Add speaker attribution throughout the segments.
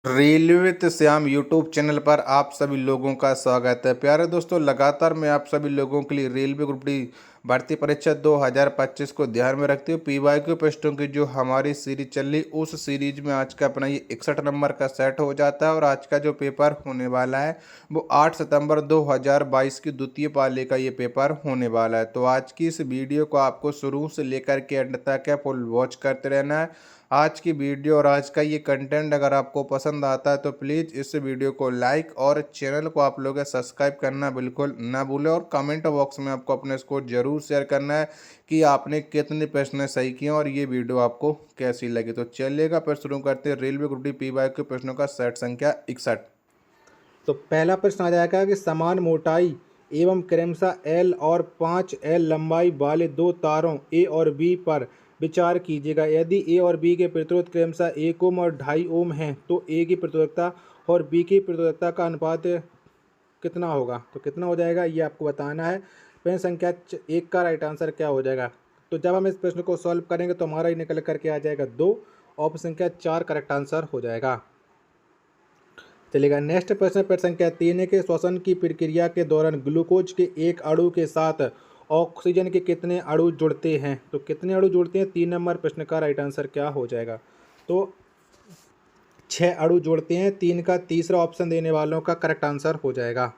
Speaker 1: Railway तो Shyam YouTube channel पर आप सभी लोगों का स्वागत है। प्यारे दोस्तों, लगातार मैं आप सभी लोगों के लिए रेलवे ग्रुप डी भर्ती परीक्षा 2025 को ध्यान में रखते हुए पीवाईक्यू प्रश्नों की जो हमारी सीरीज चल रही, उस सीरीज में आज का अपना ये 61 नंबर का सेट हो जाता है। और आज का जो पेपर होने वाला है वो 8 सितंबर 2022 की द्वितीय पाली का ये पेपर होने वाला है। तो आज की इस वीडियो को आपको शुरू से लेकर के एंड तक फुल वॉच करते रहना है। आज की वीडियो और आज का ये कंटेंट अगर आपको पसंद आता है तो प्लीज़ इस वीडियो को लाइक और चैनल को आप लोग सब्सक्राइब करना बिल्कुल ना भूलें। और कमेंट बॉक्स में आपको अपने स्कोर जरूर शेयर करना है कि आपने कितने प्रश्न सही किए और ये वीडियो आपको कैसी लगी। तो चलिएगा फिर शुरू करते हैं रेलवे ग्रुप डी पीवाईक्यू के प्रश्नों का सेट संख्या 61।
Speaker 2: तो पहला प्रश्न आ जाएगा कि समान मोटाई एवं क्रमशः एल और 5L लंबाई वाले दो तारों ए और बी पर विचार कीजिएगा। यदि ए और बी के प्रतिरोध क्रमशः 1 ओम और 2.5 ओम हैं तो ए की प्रतिरोधकता और बी की प्रतिरोधकता का अनुपात कितना होगा। तो कितना हो जाएगा ये आपको बताना है। प्रश्न संख्या 1 का राइट आंसर क्या हो जाएगा। तो जब हम इस प्रश्न को सॉल्व करेंगे तो हमारा ये निकल करके आ जाएगा 2। ऑप्शन संख्या 4 करेक्ट आंसर हो जाएगा। चलेगा। नेक्स्ट प्रश्न संख्या 3 है कि श्वसन की प्रक्रिया के दौरान ग्लूकोज के एक अणु के साथ ऑक्सीजन के कितने अणु जुड़ते हैं। तो कितने अणु जुड़ते हैं, 3 नंबर प्रश्न का राइट आंसर क्या हो जाएगा। तो 6 अणु जुड़ते हैं। 3 का तीसरा ऑप्शन देने वालों का करेक्ट आंसर हो जाएगा।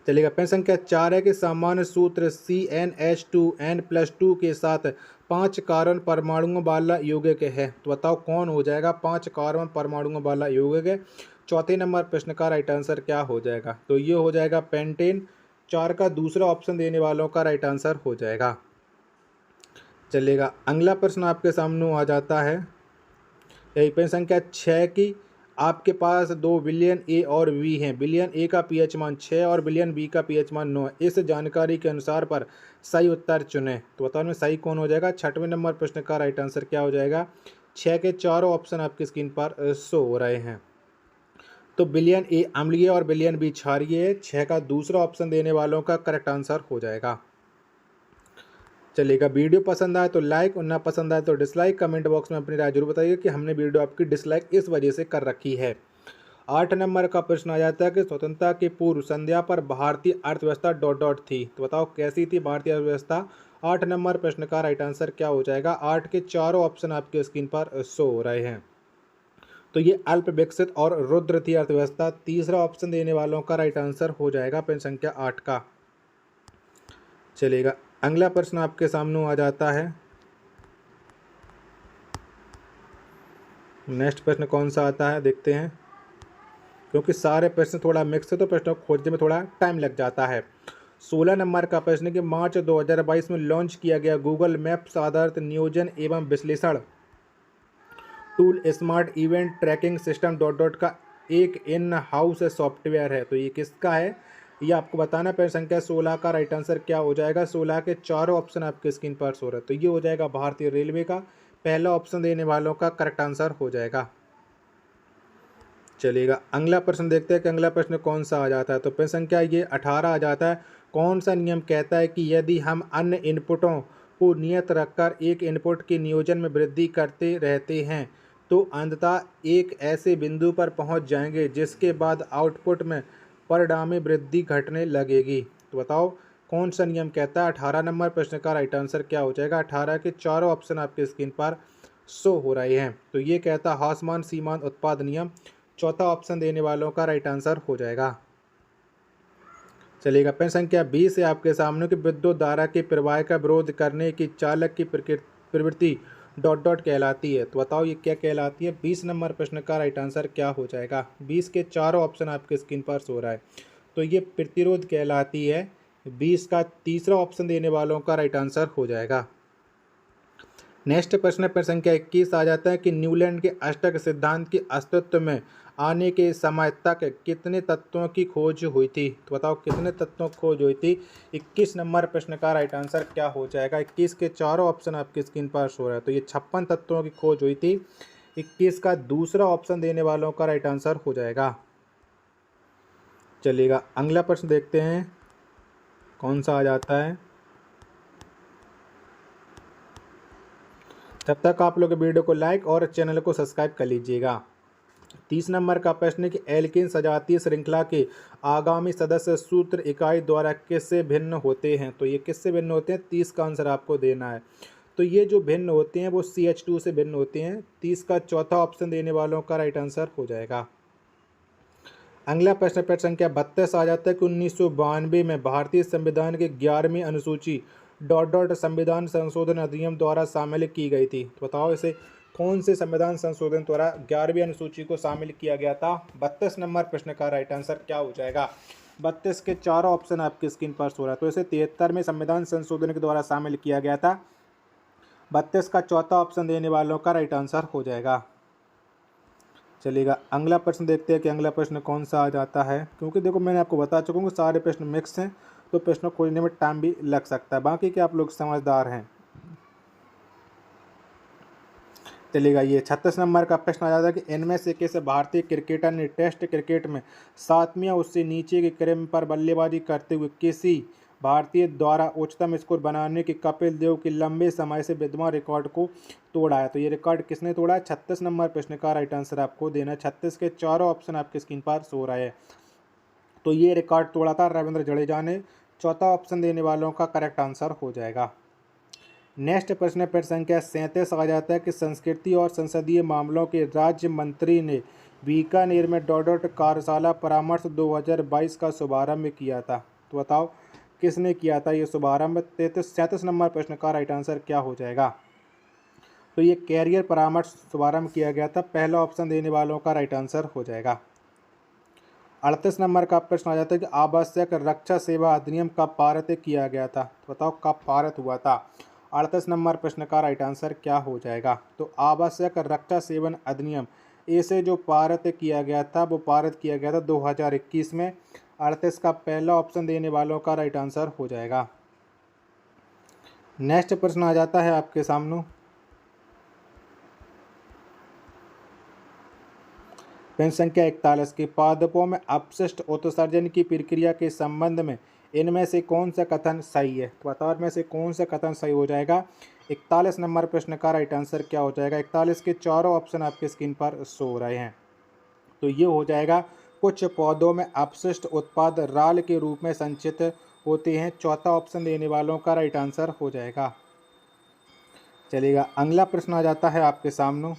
Speaker 2: चलेगा। प्रश्न संख्या 4 है कि सामान्य सूत्र CnH2n+2 के साथ 5 कार्बन परमाणुओं वाला यौगिक है। तो बताओ कौन हो जाएगा 5 कार्बन परमाणुओं वाला यौगिक है। चौथे नंबर प्रश्न का राइट आंसर क्या हो जाएगा। तो ये हो जाएगा पेंटेन। 4 का दूसरा ऑप्शन देने वालों का राइट आंसर हो जाएगा। चलेगा। अगला प्रश्न आपके सामने आ जाता है यही प्रश्न संख्या 6 की आपके पास 2 बिलियन ए और बी हैं। बिलियन ए का पीएच मान 6 और बिलियन बी का पीएच मान 9 है। इस जानकारी के अनुसार पर सही उत्तर चुनें। तो बताओ में सही कौन हो जाएगा। 6वें नंबर प्रश्न का राइट आंसर क्या हो जाएगा। 6 के चारों ऑप्शन आपकी स्क्रीन पर शो हो रहे हैं। तो बिलियन ए अम्लीय और बिलियन बी क्षारीय है। 6 का दूसरा ऑप्शन देने वालों का करेक्ट आंसर हो जाएगा। चलेगा। वीडियो पसंद आए तो लाइक और ना पसंद आए तो डिसलाइक। कमेंट बॉक्स में अपनी राय जरूर बताइए कि हमने वीडियो आपकी डिसलाइक इस वजह से कर रखी है। 8 नंबर का प्रश्न आ जाता है कि स्वतंत्रता के पूर्व संध्या पर भारतीय अर्थव्यवस्था डॉट डॉट थी। तो बताओ कैसी थी भारतीय अर्थव्यवस्था। 8 नंबर प्रश्न का राइट आंसर क्या हो जाएगा। 8 के चारों ऑप्शन आपके स्क्रीन पर शो हो रहे हैं। तो ये अल्प विकसित और रुद्र थी अर्थव्यवस्था। तीसरा ऑप्शन देने वालों का राइट आंसर हो जाएगा प्रश्न संख्या 8 का। चलेगा। अगला प्रश्न आपके सामने आ जाता है। नेक्स्ट प्रश्न कौन सा आता है देखते हैं, क्योंकि सारे प्रश्न थोड़ा मिक्स है तो प्रश्नों को खोजने में थोड़ा टाइम लग जाता है। 16 नंबर का प्रश्न है कि मार्च 2022 में लॉन्च किया गया गूगल मैप्स आधारित नियोजन एवं विश्लेषण tool smart event tracking system dot dot का एक इन हाउस सॉफ्टवेयर है। तो ये किसका है ये आपको बताना। प्रश्न संख्या 16 का राइट आंसर क्या हो जाएगा। 16 के चारों ऑप्शन आपके स्क्रीन पर शो रहे हैं। तो ये हो जाएगा भारतीय रेलवे का। पहला ऑप्शन देने वालों का करेक्ट आंसर हो जाएगा। चलेगा। अगला प्रश्न देखते हैं कि अगला प्रश्न कौन सा आ जाता है। तो प्रश्न संख्या ये 18 आ जाता है। कौन सा नियम कहता है कि यदि हम अन्य इनपुटों को नियत रखकर एक इनपुट के नियोजन में वृद्धि करते रहते हैं तो अंततः एक ऐसे बिंदु पर पहुंच जाएंगे जिसके बाद आउटपुट में परिणामी वृद्धि घटने लगेगी। तो बताओ कौन सा नियम कहता है। 18 नंबर प्रश्न का राइट आंसर क्या हो जाएगा। 18 के चारों ऑप्शन आपके स्क्रीन पर शो हो रहे हैं। तो ये कहता है हासमान सीमांत उत्पाद नियम। चौथा ऑप्शन देने वालों का राइट आंसर हो जाएगा। चलेगा। प्रश्न संख्या 20 है आपके सामने कि विद्युत धारा के प्रवाह का विरोध करने की चालक की प्रवृत्ति डॉट डॉट कहलाती है। तो बताओ ये क्या कहलाती है। 20 नंबर प्रश्न का राइट आंसर क्या हो जाएगा। 20 के चारों ऑप्शन आपके स्क्रीन पर शो रहा है। तो ये प्रतिरोध कहलाती है। 20 का तीसरा ऑप्शन देने वालों का राइट आंसर हो जाएगा। नेक्स्ट प्रश्न संख्या 21 आ जाता है कि न्यूलैंड के अष्टक सिद्धांत के अस्तित्व में आने के समय तक कितने तत्वों की खोज हुई थी। तो बताओ कितने तत्वों की खोज हुई थी। 21 नंबर प्रश्न का राइट आंसर क्या हो जाएगा। 21 के चारों ऑप्शन आपकी स्क्रीन पर शो रहा है। तो ये 56 तत्वों की खोज हुई थी। 21 का दूसरा ऑप्शन देने वालों का राइट आंसर हो जाएगा। चलिएगा। अगला प्रश्न देखते हैं कौन सा आ जाता है। तब तक आप लोग वीडियो को लाइक और चैनल को सब्सक्राइब कर लीजिएगा। 30 नंबर का प्रश्न है कि एल्केन सजातीय श्रृंखला के आगामी सदस्य सूत्र इकाई द्वारा किससे भिन्न होते हैं? तो ये किससे भिन्न होते हैं? 30 का आंसर आपको देना है। तो ये जो भिन्न होते हैं वो CH2 से भिन्न होते हैं। 30 का चौथा ऑप्शन देने वालों का राइट आंसर हो जाएगा। अगला प्रश्न पेट संख्या 32 आ जाता है कि 1992 में भारतीय संविधान के 11वीं अनुसूची संविधान संशोधन अधिनियम द्वारा शामिल की गई थी। तो बताओ इसे कौन से संविधान संशोधन द्वारा 11वीं अनुसूची को शामिल किया गया था? 32 नंबर प्रश्न का राइट आंसर क्या हो जाएगा? 32 के चारों ऑप्शन आपकी स्क्रीन पर सो रहा है। तो इसे 73 में संविधान संशोधन के द्वारा शामिल किया गया था। 32 का चौथा ऑप्शन देने वालों का राइट आंसर हो जाएगा। चलिएगा अगला प्रश्न देखते हैं कि अगला प्रश्न कौन सा आ जाता है, क्योंकि देखो मैंने आपको बता चुका हूँ कि सारे प्रश्न मिक्स हैं तो प्रश्न को खोजने में टाइम भी लग सकता है। बाकी के आप लोग समझदार हैं। चलिएगा ये 36 नंबर का प्रश्न आ जाता है कि इनमें से किस भारतीय क्रिकेटर ने टेस्ट क्रिकेट में 7वीं या उससे नीचे के क्रम पर बल्लेबाजी करते हुए किसी भारतीय द्वारा उच्चतम स्कोर बनाने के कपिल देव के लंबे समय से विद्यमान रिकॉर्ड को तोड़ा है? तो ये रिकॉर्ड किसने तोड़ा है? 36 नंबर प्रश्न का राइट आंसर आपको देना है। 36 के चारों ऑप्शन आपके स्क्रीन पर सो रहा है। तो ये रिकॉर्ड तोड़ा था रविंद्र जडेजा ने। चौथा ऑप्शन देने वालों का करेक्ट आंसर हो जाएगा। नेक्स्ट प्रश्न पर संख्या 37 आ जाता है कि संस्कृति और संसदीय मामलों के राज्य मंत्री ने बीकानेर में कार्यशाला परामर्श 2022 का शुभारंभ किया था। तो बताओ किसने किया था ये शुभारंभ? 37 नंबर प्रश्न का राइट आंसर क्या हो जाएगा? तो ये कैरियर परामर्श शुभारंभ किया गया था। पहला ऑप्शन देने वालों का राइट आंसर हो जाएगा। 38 नंबर का प्रश्न आ जाता है कि आवश्यक रक्षा सेवा अधिनियम कब पारित किया गया था? तो बताओ कब पारित हुआ था? 38 नंबर प्रश्न का राइट आंसर क्या हो जाएगा? तो आवश्यक रक्षा सेवन अधिनियम इसे जो पारित किया गया था वो पारित किया गया था 2021 में। 38 का पहला ऑप्शन देने वालों का राइट आंसर हो जाएगा। नेक्स्ट प्रश्न आ जाता है आपके सामने प्रश्न संख्या 41 के पादपों में अपशिष्ट उत्सर्जन की प्रक्रिया के संबंध में इनमें से कौन सा कथन सही है? तो बताओ में से कौन सा कथन सही हो जाएगा? 41 नंबर प्रश्न का राइट आंसर क्या हो जाएगा? 41 के चारों ऑप्शन आपके स्क्रीन पर शो हो रहे हैं। तो ये हो जाएगा कुछ पौधों में अपशिष्ट उत्पाद राल के रूप में संचित होते हैं। चौथा ऑप्शन देने वालों का राइट आंसर हो जाएगा। चलिएगा अगला प्रश्न आ जाता है आपके सामने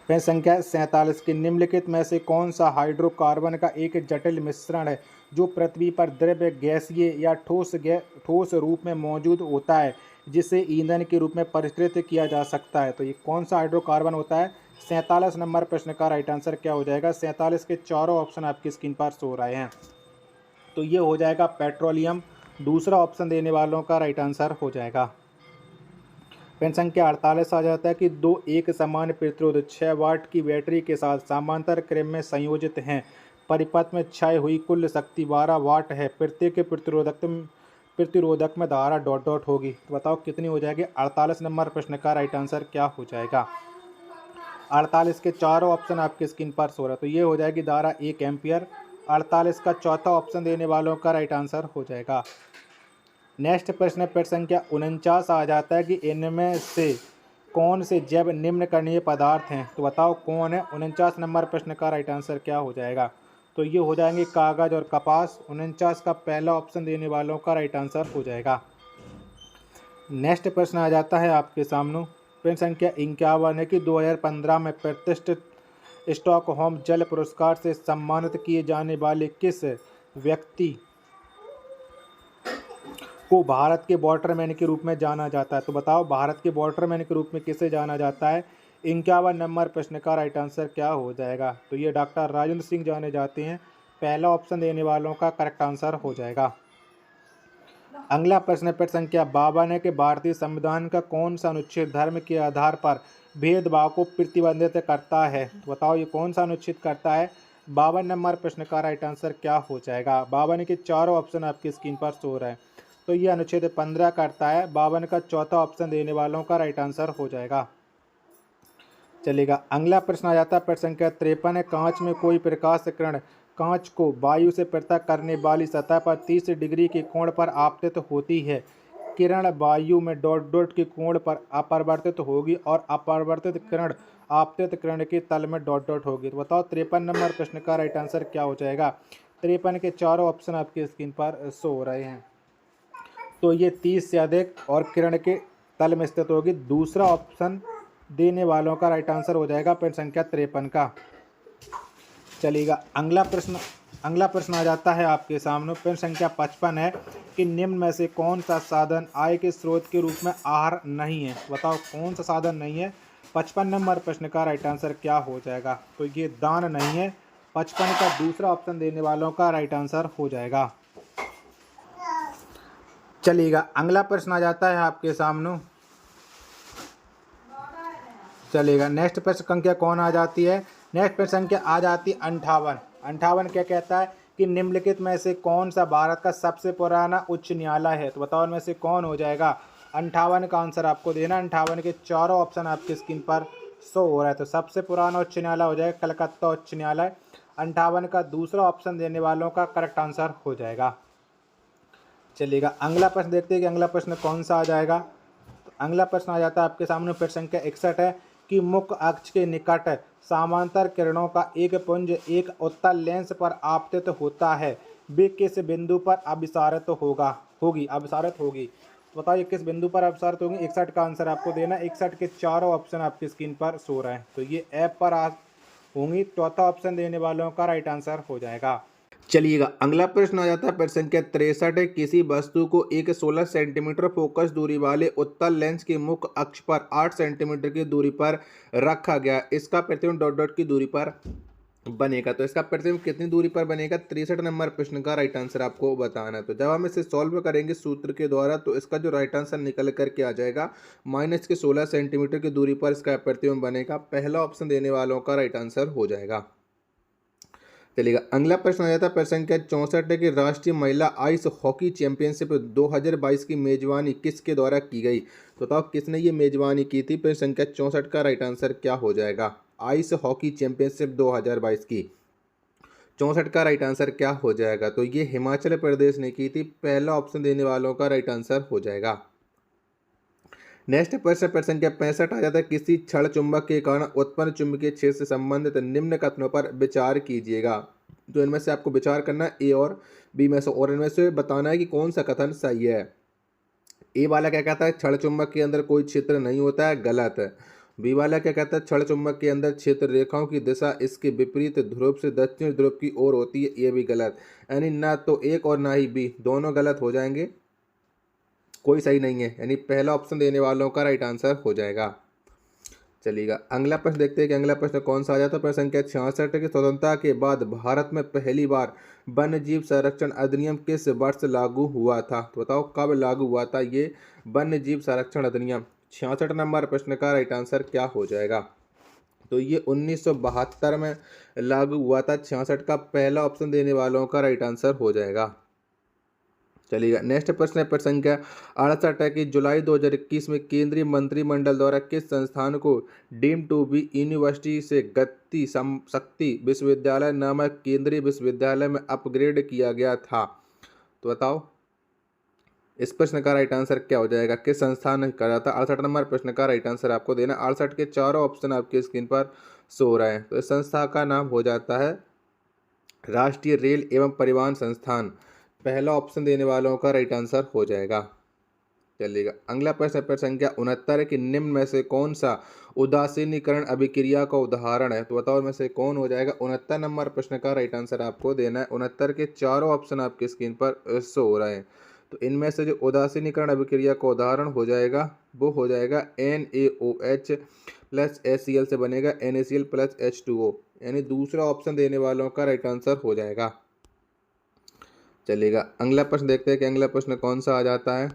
Speaker 2: प्रश्न संख्या 47 के निम्नलिखित में से कौन सा हाइड्रोकार्बन का एक जटिल मिश्रण है जो पृथ्वी पर द्रव्य गैसीय या ठोस रूप में मौजूद होता है जिसे ईंधन के रूप में परिष्कृत किया जा सकता है? तो ये कौन सा हाइड्रोकार्बन होता है? 47 नंबर प्रश्न का राइट आंसर क्या हो जाएगा? 47 के चारों ऑप्शन आपकी स्क्रीन पर सो रहे हैं। तो ये हो जाएगा पेट्रोलियम। दूसरा ऑप्शन देने वालों का राइट आंसर हो जाएगा। प्रश्न संख्या 48 आ जाता है कि दो एक समान प्रतिरोध 6 वाट की बैटरी के साथ समांतर क्रम में संयोजित हैं। परिपथ में क्षय हुई कुल शक्ति 12 वाट है। प्रत्येक प्रतिरोधक में धारा ... होगी। तो बताओ कितनी हो जाएगी? 48 नंबर प्रश्न का राइट आंसर क्या हो जाएगा? 48 के चारों ऑप्शन आपके स्क्रीन पर सो रहा है। तो ये हो जाएगी धारा 1 एम्पियर। 48 का चौथा ऑप्शन देने वालों का राइट आंसर हो जाएगा। नेक्स्ट प्रश्न पर संख्या 49 आ जाता है कि इनमें से कौन से जैव निम्नकरणीय पदार्थ हैं? तो बताओ कौन है? 49 नंबर प्रश्न का राइट आंसर क्या हो जाएगा? तो ये हो जाएंगे कागज और कपास। 49 का पहला ऑप्शन देने वालों का राइट आंसर हो जाएगा। नेक्स्ट प्रश्न आ जाता है आपके सामने प्रश्न संख्या 51 है कि 2015 में प्रतिष्ठित स्टॉकहोम जल पुरस्कार से सम्मानित किए जाने वाले किस व्यक्ति को भारत के वाटरमैन के रूप में जाना जाता है? तो बताओ भारत के वाटरमैन के रूप में किसे जाना जाता है? 51 नंबर प्रश्न का राइट आंसर क्या हो जाएगा? तो ये डॉक्टर राजेंद्र सिंह जाने जाते हैं। पहला ऑप्शन देने वालों का करेक्ट आंसर हो जाएगा। अगला प्रश्न पर संख्या 52 है कि भारतीय संविधान का कौन सा अनुच्छेद धर्म के आधार पर भेदभाव को प्रतिबंधित करता है? तो बताओ ये कौन सा अनुच्छेद करता है? 52 नंबर प्रश्न का राइट आंसर क्या हो जाएगा? 52 के चारों ऑप्शन आपकी स्क्रीन पर शो रहे हैं। तो ये अनुच्छेद 15 करता है। 52 का चौथा ऑप्शन देने वालों का राइट आंसर हो जाएगा। चलेगा अगला प्रश्न आ जाता है प्रश्न संख्या 53 है। कांच में कोई प्रकाश किरण कांच को वायु से पृथक करने वाली सतह पर 30 डिग्री के कोण पर आपतित होती है। किरण वायु में डॉट डॉट के कोण पर अपरिवर्तित होगी और अपरिवर्तित किरण आपतित किरण के तल में डॉट डॉट होगी। तो बताओ 53 नंबर प्रश्न का राइट आंसर क्या हो जाएगा। 53 के चारों ऑप्शन आपकी स्क्रीन पर शो हो रहे हैं। तो ये 30 से अधिक और किरण के तल में स्थित होगी। दूसरा ऑप्शन देने वालों का राइट आंसर हो जाएगा प्रश्न संख्या 53 का। चलिएगा अगला प्रश्न आ जाता है आपके सामने। प्रश्न संख्या 55 है कि निम्न में से कौन सा साधन आय के स्रोत के रूप में आहार नहीं है। बताओ कौन सा साधन नहीं है। 55 नंबर प्रश्न का राइट आंसर क्या हो जाएगा। तो ये दान नहीं है। 55 का दूसरा ऑप्शन देने वालों का राइट आंसर हो जाएगा। चलिएगा अगला प्रश्न आ जाता है आपके सामने। चलिएगा नेक्स्ट प्रश्न संख्या कौन आ जाती है। नेक्स्ट प्रश्न संख्या आ जाती है 58। 58 क्या कहता है कि निम्नलिखित में से कौन सा भारत का सबसे पुराना उच्च न्यायालय है। तो बताओ इनमें से कौन हो जाएगा। 58 का आंसर आपको देना। 58 के चारों ऑप्शन आपकी स्क्रीन पर शो हो रहा है। तो सबसे पुराना उच्च न्यायालय हो जाएगा कलकत्ता उच्च न्यायालय। 58 का दूसरा ऑप्शन देने वालों का करेक्ट आंसर हो जाएगा। चलिएगा अगला प्रश्न देखते हैं कि अगला प्रश्न कौन सा आ जाएगा। तो अगला प्रश्न आ जाता है आपके सामने। प्रश्न संख्या 61 है कि मुख्य अक्ष के निकट समांतर किरणों का एक पुंज एक उत्तल लेंस पर आपतित होता है। वे किस बिंदु पर अभिसारित होगी। तो बताइए किस बिंदु पर अभिसारित होगी। 61 का आंसर आपको देना। 61 के चारों ऑप्शन आपकी स्क्रीन पर शो रहे हैं। तो ये ऐप पर होंगी। चौथा ऑप्शन देने वालों का राइट आंसर हो जाएगा। चलिएगा अगला प्रश्न आ जाता है प्रश्न संख्या 63 है। किसी वस्तु को एक 16 सेंटीमीटर फोकस दूरी वाले उत्तल लेंस के मुख्य अक्ष पर 8 सेंटीमीटर की दूरी पर रखा गया। इसका प्रतिबिंब डॉट डॉट की दूरी पर बनेगा। तो इसका प्रतिबिंब कितनी दूरी पर बनेगा। 63 नंबर प्रश्न का राइट आंसर आपको बताना है। तो जब हम इसे सॉल्व करेंगे सूत्र के द्वारा तो इसका जो राइट आंसर निकल करके आ जाएगा माइनस के 16 सेंटीमीटर की दूरी पर इसका प्रतिबिंब बनेगा। पहला ऑप्शन देने वालों का राइट आंसर हो जाएगा। चलिएगा अगला प्रश्न आ जाता है प्रश्न संख्या 64 है कि राष्ट्रीय महिला आइस हॉकी चैंपियनशिप 2022 की मेजबानी किसके द्वारा की गई। तो बताओ किसने ये मेजबानी की थी। प्रश्न संख्या 64 का राइट आंसर क्या हो जाएगा। आइस हॉकी चैंपियनशिप 2022 की 64 का राइट आंसर क्या हो जाएगा। तो ये हिमाचल प्रदेश ने की थी। पहला ऑप्शन देने वालों का राइट आंसर हो जाएगा। नेक्स्ट प्रश्न संख्या 65 आ जाता है किसी क्षण चुंबक के कारण उत्पन्न चुंबकीय क्षेत्र से संबंधित निम्न कथनों पर विचार कीजिएगा। तो इनमें से आपको विचार करना है ए और बी में से और इनमें से बताना है कि कौन सा कथन सही है। ए वाला क्या कहता है क्षण चुंबक के अंदर कोई क्षेत्र नहीं होता है, गलत है। बी वाला क्या कहता है क्षण चुंबक के अंदर क्षेत्र रेखाओं की दिशा इसके विपरीत ध्रुव से दक्षिण ध्रुव की ओर होती है, ये भी गलत। यानी ना तो एक और ना ही बी, दोनों गलत हो जाएंगे, कोई सही नहीं है। यानी पहला ऑप्शन देने वालों का राइट आंसर हो जाएगा। चलिएगा अगला प्रश्न देखते हैं कि अगला प्रश्न कौन सा आ जाता है। प्रश्न संख्या 66 की स्वतंत्रता के बाद भारत में पहली बार वन्य जीव संरक्षण अधिनियम किस वर्ष लागू हुआ था। तो बताओ कब लागू हुआ था ये वन्य जीव संरक्षण अधिनियम। 66 नंबर प्रश्न का राइट आंसर क्या हो जाएगा। तो ये 1972 में लागू हुआ था। 66 का पहला ऑप्शन देने वालों का राइट आंसर हो जाएगा। चलिएगा नेक्स्ट प्रश्न है प्रश्न संख्या 68 है कि जुलाई 2021 में केंद्रीय मंत्रिमंडल द्वारा किस संस्थान को डीम टू बी यूनिवर्सिटी से गति शक्ति विश्वविद्यालय नामक केंद्रीय विश्वविद्यालय में अपग्रेड किया गया था। तो बताओ इस प्रश्न का राइट आंसर क्या हो जाएगा। किस संस्थान ने करा था। 68 नंबर प्रश्न का राइट आंसर आपको देना। 68 के चारों ऑप्शन आपकी स्क्रीन पर शो हो रहा है। तो इस संस्था का नाम हो जाता है राष्ट्रीय रेल एवं परिवहन संस्थान। पहला ऑप्शन देने वालों का राइट आंसर हो जाएगा। चलिएगा अगला प्रश्न प्रश्न संख्या 69 है कि निम्न में से कौन सा उदासीनीकरण अभिक्रिया का उदाहरण है। तो बताओ इनमें से कौन हो जाएगा। 69 नंबर प्रश्न का राइट आंसर आपको देना है। 69 के चारों ऑप्शन आपकी स्क्रीन पर शो हो रहे हैं। तो इनमें से जो उदासीनीकरण अभिक्रिया का उदाहरण हो जाएगा वो हो जाएगा NaOH प्लस HCl से बनेगा NaCl प्लस H2O। यानी दूसरा ऑप्शन देने वालों का राइट आंसर हो जाएगा। चलिएगा अगला प्रश्न देखते हैं कि अगला प्रश्न कौन सा आ जाता है।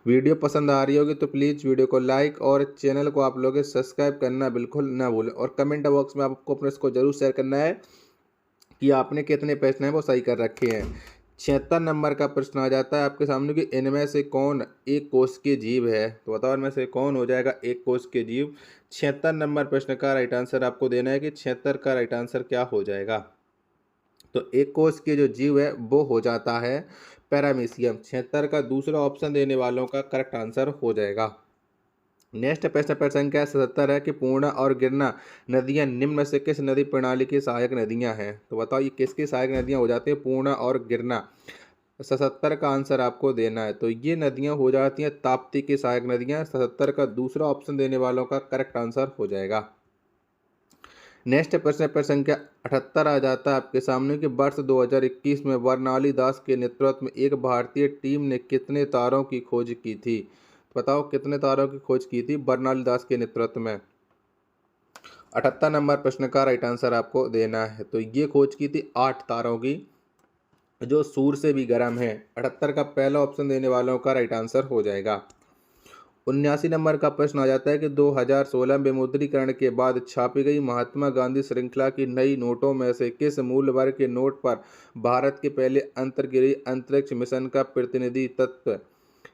Speaker 2: वीडियो पसंद आ रही होगी तो प्लीज़ वीडियो को लाइक और चैनल को आप लोग सब्सक्राइब करना बिल्कुल ना भूलें और कमेंट बॉक्स में आपको अपने इसको जरूर शेयर करना है कि आपने कितने प्रश्न हैं वो सही कर रखे हैं। 76 नंबर का प्रश्न आ जाता है आपके सामने कि इनमें से कौन एक कोष के जीव है। तो बताओ इनमें से कौन हो जाएगा एक कोष के जीव। 76 नंबर प्रश्न का राइट आंसर आपको देना है कि 76 का राइट आंसर क्या हो जाएगा। तो एक कोष के जो जीव है वो हो जाता है
Speaker 1: पैरामीशियम। 76 का दूसरा ऑप्शन देने वालों का करेक्ट आंसर हो जाएगा। नेक्स्ट प्रश्न संख्या 77 है कि पूर्णा और गिरना नदियां निम्न में से किस नदी प्रणाली की सहायक नदियां हैं? तो बताओ ये किसकी सहायक नदियां हो जाती हैं? पूर्णा और गिरना। 77 का आंसर आपको देना है। तो ये नदियां हो जाती हैं ताप्ती की सहायक नदियां। 77 का दूसरा ऑप्शन देने वालों का करेक्ट आंसर हो जाएगा। नेक्स्ट प्रश्न संख्या 78 आ जाता है आपके सामने कि वर्ष 2021 में बर्नाली दास के नेतृत्व में एक भारतीय टीम ने कितने तारों की खोज की थी? बताओ कितने तारों की खोज की थी बर्नाली दास के नेतृत्व में? 78 नंबर प्रश्न का राइट आंसर आपको देना है। तो ये खोज की थी 8 तारों की, जो सूर्य से भी गर्म है। 78 का पहला ऑप्शन देने वालों का राइट आंसर हो जाएगा। 79 नंबर का प्रश्न आ जाता है कि 2016 विमुद्रीकरण के बाद छापी गई महात्मा गांधी श्रृंखला की नई नोटों में से किस मूल्य वर्ग के नोट पर भारत के पहले अंतर्गीय अंतरिक्ष मिशन का प्रतिनिधित्व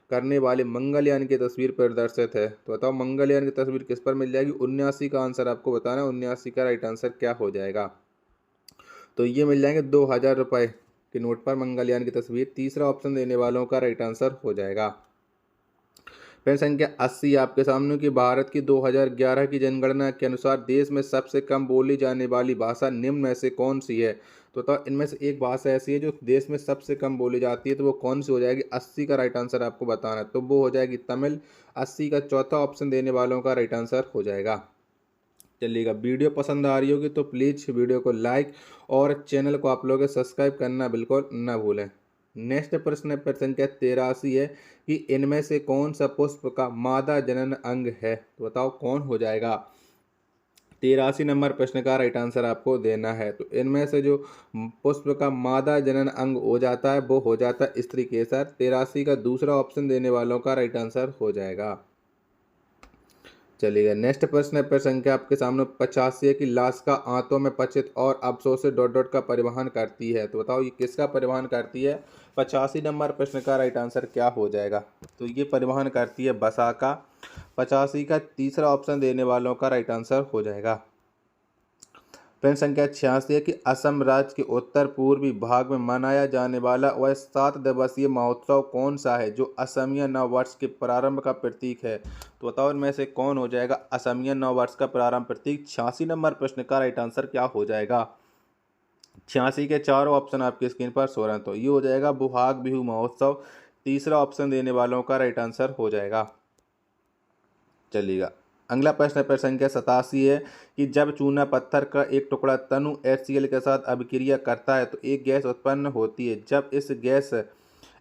Speaker 1: करने वाले मंगलयान की तस्वीर प्रदर्शित है? तो बताओ मंगलयान की तस्वीर किस पर मिल जाएगी? 79 का आंसर आपको बताना है। 79 का राइट आंसर क्या हो जाएगा? तो ये मिल जाएंगे 2000 रुपये के नोट पर मंगलयान की तस्वीर। तीसरा ऑप्शन देने वालों का राइट आंसर हो जाएगा। प्रश्न संख्या 80 आपके सामने कि भारत की 2011 की जनगणना के अनुसार देश में सबसे कम बोली जाने वाली भाषा निम्न में से कौन सी है? तो बताओ इनमें से एक भाषा ऐसी है जो देश में सबसे कम बोली जाती है, तो वो कौन सी हो जाएगी? 80 का राइट आंसर आपको बताना है। तो वो हो जाएगी तमिल। 80 का चौथा ऑप्शन देने वालों का राइट आंसर हो जाएगा। चलिएगा, वीडियो पसंद आ रही होगी तो प्लीज़ वीडियो को लाइक और चैनल को आप लोग सब्सक्राइब करना बिल्कुल न भूलें। नेक्स्ट प्रश्न संख्या 83 है कि इनमें से कौन सा पुष्प का मादा जनन अंग है? तो बताओ कौन हो जाएगा? 83 नंबर प्रश्न का राइट आंसर आपको देना है। तो इनमें से जो पुष्प का मादा जनन अंग हो जाता है वो हो जाता है स्त्री केसर। 83 का दूसरा ऑप्शन देने वालों का राइट आंसर हो जाएगा। चलिएगा, नेक्स्ट प्रश्न पर संख्या आपके सामने 85 है कि लाश का आंतों में पचित और अवशोषित डॉट डॉट का परिवहन करती है। तो बताओ ये किसका परिवहन करती है? 85 नंबर प्रश्न का राइट आंसर क्या हो जाएगा? तो ये परिवहन करती है बसा का। 85 का तीसरा ऑप्शन देने वालों का राइट आंसर हो जाएगा। प्रश्न संख्या 86 है कि असम राज्य के उत्तर पूर्वी भाग में मनाया जाने वाला वह 7 दिवसीय महोत्सव कौन सा है जो असमिया नव वर्ष के प्रारंभ का प्रतीक है? तो बताओ इनमें से कौन हो जाएगा असमिया नव वर्ष का प्रारंभ प्रतीक? 86 नंबर प्रश्न का राइट आंसर क्या हो जाएगा? 86 के चारों ऑप्शन आपकी स्क्रीन पर शो रहे हैं। तो ये हो जाएगा बुहाग बिहू महोत्सव। तीसरा ऑप्शन देने वालों का राइट आंसर हो जाएगा। चलिएगा, अगला प्रश्न पर संख्या 87 है कि जब चूना पत्थर का एक टुकड़ा तनु HCl के साथ अभिक्रिया करता है तो एक गैस उत्पन्न होती है। जब इस गैस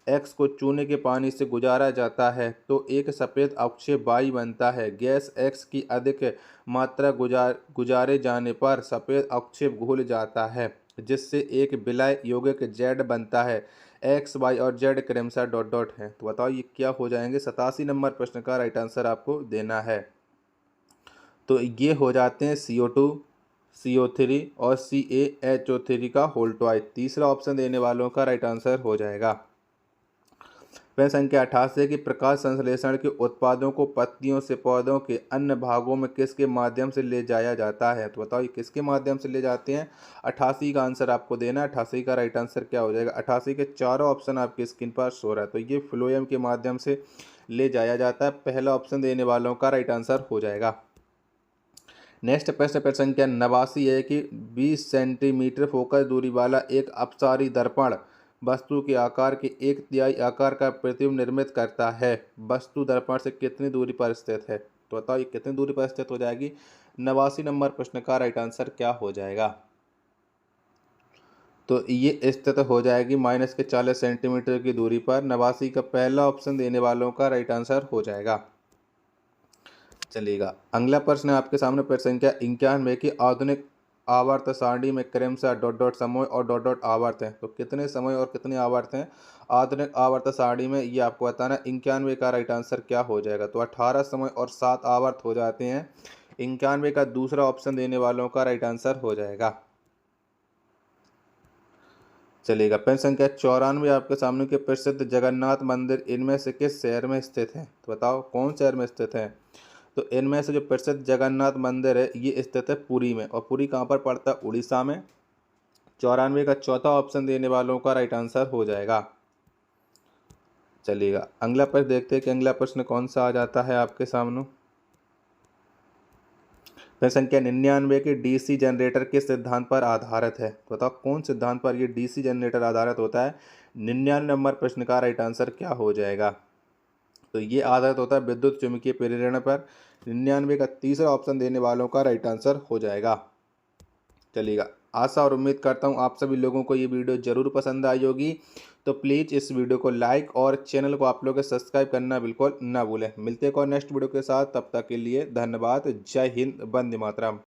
Speaker 1: X को चूने के पानी से गुजारा जाता है तो एक सफ़ेद अवक्षेप Y बनता है। गैस X की अधिक मात्रा गुजारे जाने पर सफ़ेद अवक्षेप घुल जाता है जिससे एक विलय यौगिक Z बनता है। X, Y और Z क्रमशः डॉट डॉट है। तो बताओ ये क्या हो जाएंगे? 87 नंबर प्रश्न का राइट आंसर आपको देना है। तो ये हो जाते हैं CO2, CO3 और CaHO3 का होल ट्वाइस। तीसरा ऑप्शन देने वालों का राइट आंसर हो जाएगा। प्रश्न संख्या 88 है कि प्रकाश संश्लेषण के उत्पादों को पत्तियों से पौधों के अन्य भागों में किसके माध्यम से ले जाया जाता है? तो बताओ ये किसके माध्यम से ले जाते हैं? 88 का आंसर आपको देना है। 88 का राइट आंसर क्या हो जाएगा? 88 के चारों ऑप्शन आपकी स्क्रीन पर शो रहा है। तो ये फ्लोएम के माध्यम से ले जाया जाता है। पहला ऑप्शन देने वालों का राइट आंसर हो जाएगा। नेक्स्ट प्रश्न पर संख्या 89 है कि 20 सेंटीमीटर फोकस दूरी वाला एक अपसारी दर्पण वस्तु के आकार के 1/3 आकार का प्रतिबिंब निर्मित करता है। वस्तु दर्पण से कितनी दूरी पर स्थित है? तो बताओ ये कितनी दूरी पर स्थित हो जाएगी? 89 नंबर प्रश्न का राइट आंसर क्या हो जाएगा? तो ये स्थित हो जाएगी -40 सेंटीमीटर की दूरी पर। 89 का पहला ऑप्शन देने वालों का राइट आंसर हो जाएगा। चलिएगा, अगला प्रश्न है आपके सामने प्रश्न संख्या 91 की आधुनिक आवर्त सारणी में क्रमशः डॉट डॉट समय और डॉट डॉट आवर्त हैं। तो कितने समय और कितने आवर्त हैं आधुनिक आवर्त सारणी में? ये आपको बताना। 91 का राइट आंसर क्या हो जाएगा? तो 18 समय और 7 आवर्त हो जाते हैं। 91 का दूसरा ऑप्शन देने वालों का राइट आंसर हो जाएगा। चलिएगा, प्रश्न संख्या 94 आपके सामने के प्रसिद्ध जगन्नाथ मंदिर इनमें से किस शहर में स्थित है? तो बताओ कौन शहर में स्थित है? तो इनमें से जो प्रसिद्ध जगन्नाथ मंदिर है ये स्थित है पुरी में। और पुरी कहाँ पर पड़ता है? उड़ीसा में। 94 का चौथा ऑप्शन देने वालों का राइट आंसर हो जाएगा। चलिएगा अगला प्रश्न देखते हैं कि अगला प्रश्न कौन सा आ जाता है आपके सामने। प्रश्न संख्या 99 की डीसी जनरेटर किस सिद्धांत पर आधारित है? तो बताओ कौन सिद्धांत पर ये डीसी जनरेटर आधारित होता है? 99 नंबर प्रश्न का राइट आंसर क्या हो जाएगा? तो ये आधारित होता है विद्युत चुम्बकीय प्रेरण पर। 99 का तीसरा ऑप्शन देने वालों का राइट आंसर हो जाएगा। चलिएगा आशा और उम्मीद करता हूँ आप सभी लोगों को ये वीडियो ज़रूर पसंद आई होगी। तो प्लीज़ इस वीडियो को लाइक और चैनल को आप लोग सब्सक्राइब करना बिल्कुल ना भूलें। मिलते हैं और नेक्स्ट वीडियो के साथ, तब तक के लिए धन्यवाद। जय हिंद, वंदे मातरम।